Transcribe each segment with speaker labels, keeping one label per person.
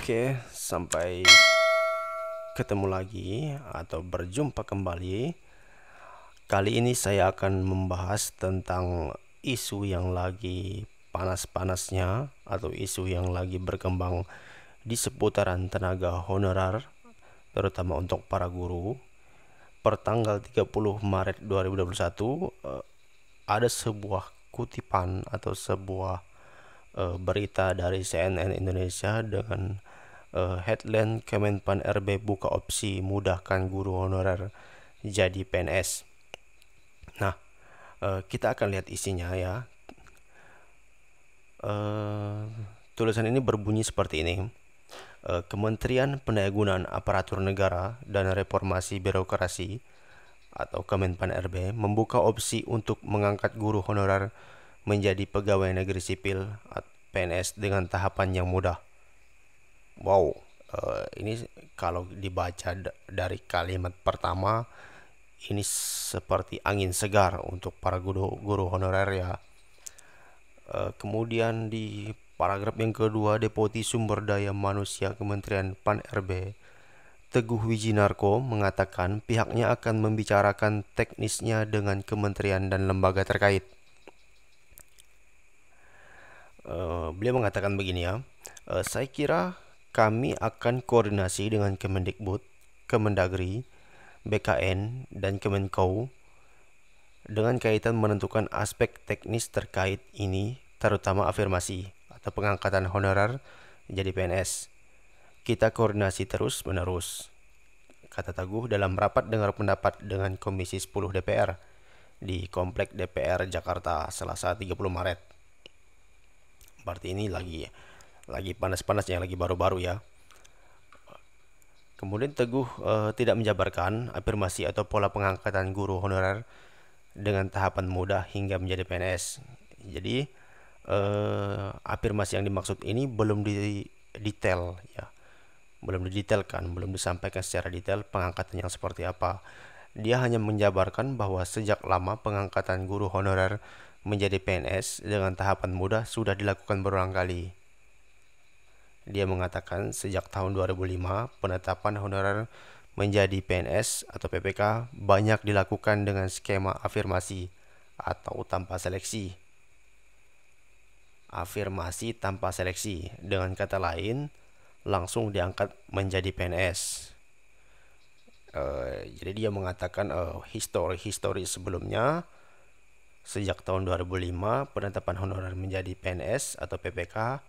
Speaker 1: Oke, sampai ketemu lagi atau berjumpa kembali. Kali ini saya akan membahas tentang isu yang lagi panas-panasnya atau isu yang lagi berkembang di seputaran tenaga honorer, terutama untuk para guru. Pertanggal 30 Maret 2021 ada sebuah kutipan atau sebuah berita dari CNN Indonesia dengan headline Kemenpan RB buka opsi mudahkan guru honorer jadi PNS. Nah, kita akan lihat isinya ya. Tulisan ini berbunyi seperti ini. Kementerian Pendayagunaan Aparatur Negara dan Reformasi Birokrasi atau Kemenpan RB membuka opsi untuk mengangkat guru honorer menjadi pegawai negeri sipil PNS dengan tahapan yang mudah. Wow, ini kalau dibaca dari kalimat pertama, ini seperti angin segar untuk para guru honorer ya. Kemudian di paragraf yang kedua, Deputi Sumber Daya Manusia Kementerian Pan RB Teguh Wijinarko mengatakan pihaknya akan membicarakan teknisnya dengan kementerian dan lembaga terkait. Beliau mengatakan begini ya, saya kira kami akan koordinasi dengan Kemendikbud, Kemendagri, BKN, dan Kemenko dengan kaitan menentukan aspek teknis terkait ini, terutama afirmasi atau pengangkatan honorer jadi PNS. Kita koordinasi terus-menerus, kata Teguh dalam rapat dengar pendapat dengan Komisi 10 DPR di Komplek DPR Jakarta Selasa 30 Maret. Berarti ini lagi panas-panasnya, lagi baru-baru ya. Kemudian Teguh tidak menjabarkan afirmasi atau pola pengangkatan guru honorer dengan tahapan mudah hingga menjadi PNS. Jadi afirmasi yang dimaksud ini belum didetail ya, belum didetailkan, belum disampaikan secara detail pengangkatan yang seperti apa. Dia hanya menjabarkan bahwa sejak lama pengangkatan guru honorer menjadi PNS dengan tahapan mudah sudah dilakukan berulang kali. Dia mengatakan sejak tahun 2005 penetapan honorer menjadi PNS atau PPK banyak dilakukan dengan skema afirmasi atau tanpa seleksi. Afirmasi tanpa seleksi, dengan kata lain, langsung diangkat menjadi PNS. Jadi dia mengatakan histori sebelumnya sejak tahun 2005 penetapan honorer menjadi PNS atau PPK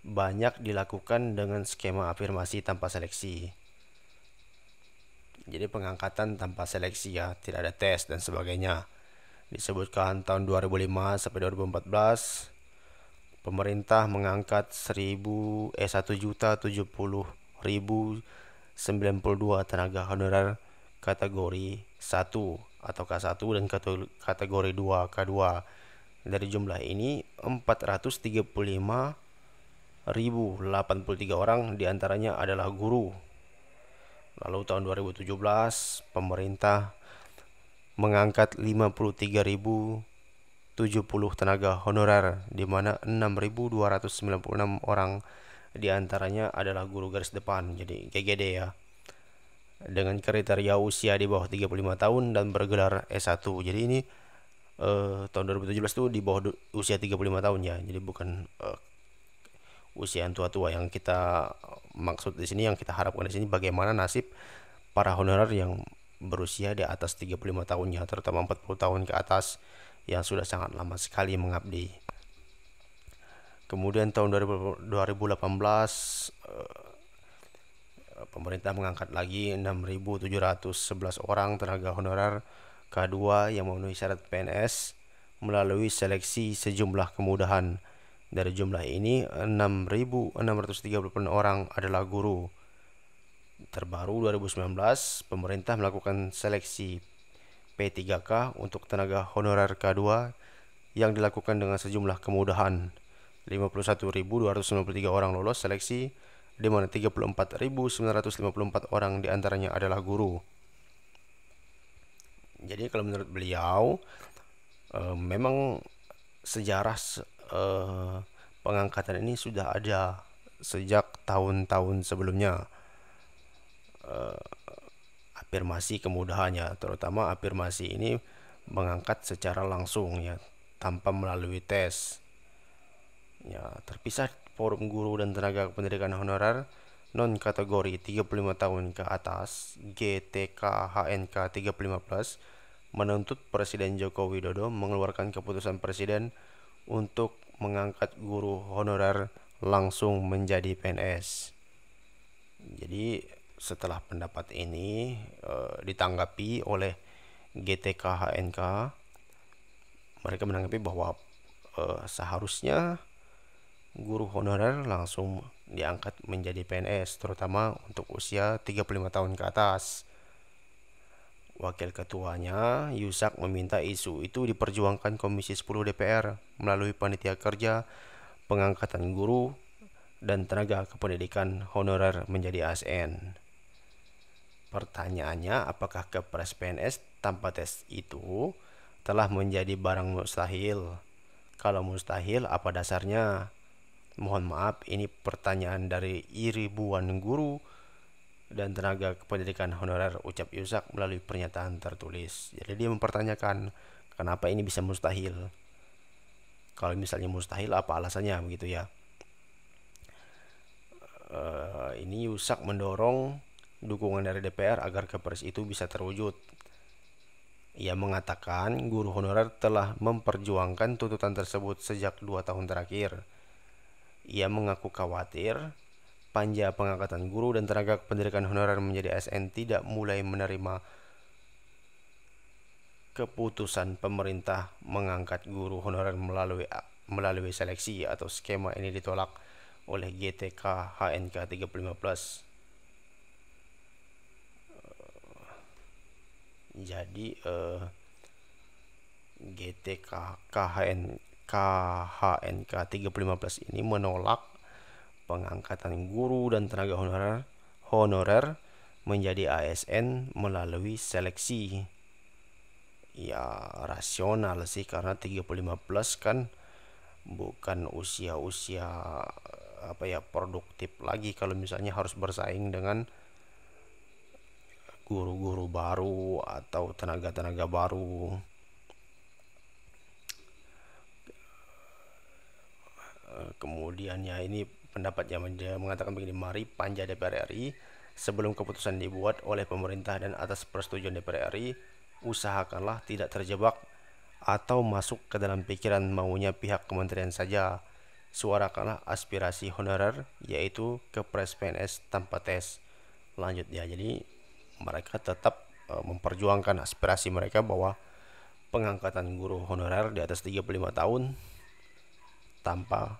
Speaker 1: banyak dilakukan dengan skema afirmasi tanpa seleksi. Jadi pengangkatan tanpa seleksi ya, tidak ada tes dan sebagainya. Disebutkan tahun 2005 sampai 2014 pemerintah mengangkat 1.070.092 tenaga honorer kategori 1 atau K1 dan kategori 2 K2. Dari jumlah ini 435.083 orang diantaranya adalah guru. Lalu tahun 2017 pemerintah mengangkat 53.070 tenaga honorer, di mana 6.296 orang diantaranya adalah guru garis depan, jadi GGD ya, dengan kriteria usia di bawah 35 tahun dan bergelar S1. Jadi ini tahun 2017 itu di bawah usia 35 tahun ya, jadi bukan usia yang tua-tua yang kita maksud di sini. Yang kita harapkan di sini bagaimana nasib para honorer yang berusia di atas 35 tahunnya, terutama 40 tahun ke atas yang sudah sangat lama sekali mengabdi. Kemudian tahun 2018 pemerintah mengangkat lagi 6.711 orang tenaga honorer K2 yang memenuhi syarat PNS melalui seleksi sejumlah kemudahan. Dari jumlah ini 6.630 orang adalah guru. Terbaru 2019 pemerintah melakukan seleksi P3K untuk tenaga honorer K2 yang dilakukan dengan sejumlah kemudahan. 51.293 orang lolos seleksi, di mana 34.954 orang diantaranya adalah guru. Jadi kalau menurut beliau memang sejarah pengangkatan ini sudah ada sejak tahun-tahun sebelumnya. Afirmasi kemudahannya, terutama afirmasi ini mengangkat secara langsung ya, tanpa melalui tes. Ya, terpisah forum guru dan tenaga pendidikan honorer non kategori 35 tahun ke atas GTK HNK 35+ menuntut Presiden Joko Widodo mengeluarkan keputusan Presiden untuk mengangkat guru honorer langsung menjadi PNS. Jadi setelah pendapat ini ditanggapi oleh GTK HNK, mereka menanggapi bahwa seharusnya guru honorer langsung diangkat menjadi PNS, terutama untuk usia 35 tahun ke atas. Wakil ketuanya, Yusak, meminta isu itu diperjuangkan Komisi 10 DPR melalui panitia kerja pengangkatan guru dan tenaga kependidikan honorer menjadi ASN. Pertanyaannya, apakah Kepres PNS tanpa tes itu telah menjadi barang mustahil? Kalau mustahil, apa dasarnya? Mohon maaf, ini pertanyaan dari ribuan guru dan tenaga kependidikan honorer, ucap Yusak melalui pernyataan tertulis. Jadi dia mempertanyakan kenapa ini bisa mustahil. Kalau misalnya mustahil, apa alasannya begitu ya? Ini Yusak mendorong dukungan dari DPR agar Kepres itu bisa terwujud. Ia mengatakan guru honorer telah memperjuangkan tuntutan tersebut sejak 2 tahun terakhir. Ia mengaku khawatir panja pengangkatan guru dan tenaga pendidikan honorer menjadi ASN tidak mulai menerima keputusan pemerintah mengangkat guru honorer melalui seleksi atau skema ini ditolak oleh GTK HNK 35+. Jadi GTK KHNK 35+ ini menolak pengangkatan guru dan tenaga honorer menjadi ASN melalui seleksi. Ya rasional sih, karena 35+ kan bukan usia-usia produktif lagi kalau misalnya harus bersaing dengan guru-guru baru atau tenaga-tenaga baru. Kemudian ya, ini pendapatnya, dia mengatakan begini, mari panja DPR RI sebelum keputusan dibuat oleh pemerintah dan atas persetujuan DPR RI, usahakanlah tidak terjebak atau masuk ke dalam pikiran maunya pihak kementerian saja. Suarakanlah aspirasi honorer, yaitu Kepres PNS tanpa tes. Lanjut ya, jadi mereka tetap memperjuangkan aspirasi mereka bahwa pengangkatan guru honorer di atas 35 tahun tanpa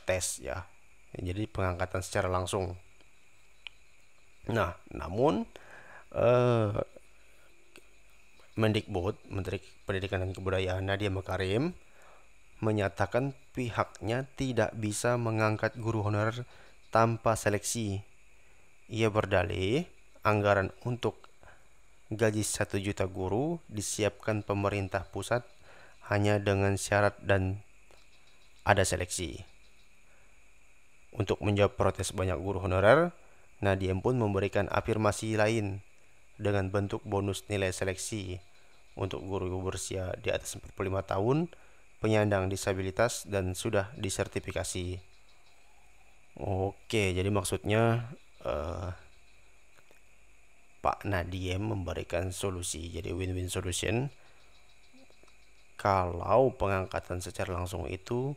Speaker 1: tes ya. Jadi pengangkatan secara langsung. Nah, namun Mendikbud, Menteri Pendidikan dan Kebudayaan Nadiem Makarim menyatakan pihaknya tidak bisa mengangkat guru honorer tanpa seleksi. Ia berdalih anggaran untuk gaji 1 juta guru disiapkan pemerintah pusat hanya dengan syarat dan ada seleksi. Untuk menjawab protes banyak guru honorer, Nadiem pun memberikan afirmasi lain dengan bentuk bonus nilai seleksi untuk guru berusia di atas 45 tahun, penyandang disabilitas, dan sudah disertifikasi. Oke, jadi maksudnya Pak Nadiem memberikan solusi, jadi win-win solution. Kalau pengangkatan secara langsung itu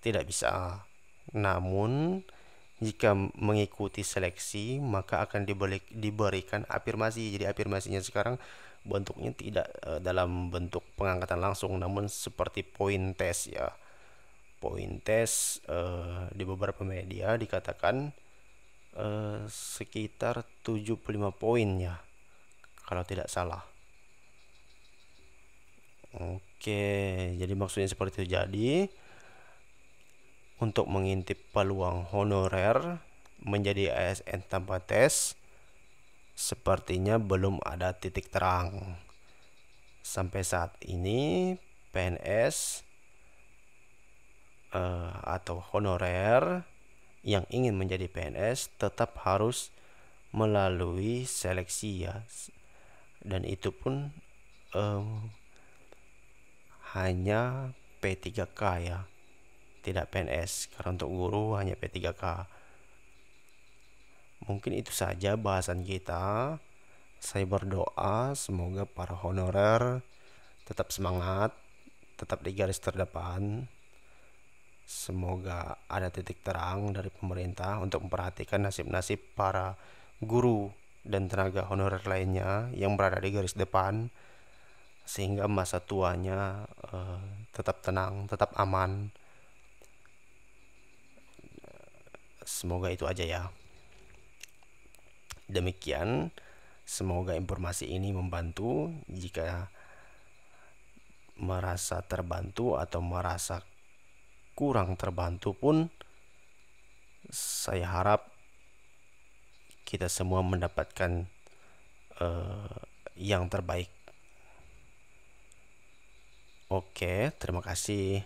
Speaker 1: tidak bisa, namun jika mengikuti seleksi maka akan diberikan afirmasi. Jadi afirmasinya sekarang bentuknya tidak dalam bentuk pengangkatan langsung, namun seperti poin tes ya. Poin tes di beberapa media dikatakan sekitar 75 poin ya, kalau tidak salah. Oke, jadi maksudnya seperti itu. Jadi untuk mengintip peluang honorer menjadi ASN tanpa tes, sepertinya belum ada titik terang. Sampai saat ini PNS atau honorer yang ingin menjadi PNS tetap harus melalui seleksi ya, dan itu pun hanya P3K ya, tidak PNS, karena untuk guru hanya P3K. Mungkin itu saja bahasan kita. Saya berdoa semoga para honorer tetap semangat, tetap di garis terdepan. Semoga ada titik terang dari pemerintah untuk memperhatikan nasib-nasib para guru dan tenaga honorer lainnya yang berada di garis depan, sehingga masa tuanya tetap tenang, tetap aman. Semoga itu aja ya. Demikian, semoga informasi ini membantu. Jika merasa terbantu atau merasa kurang terbantu pun, saya harap kita semua mendapatkan yang terbaik. Oke, terima kasih.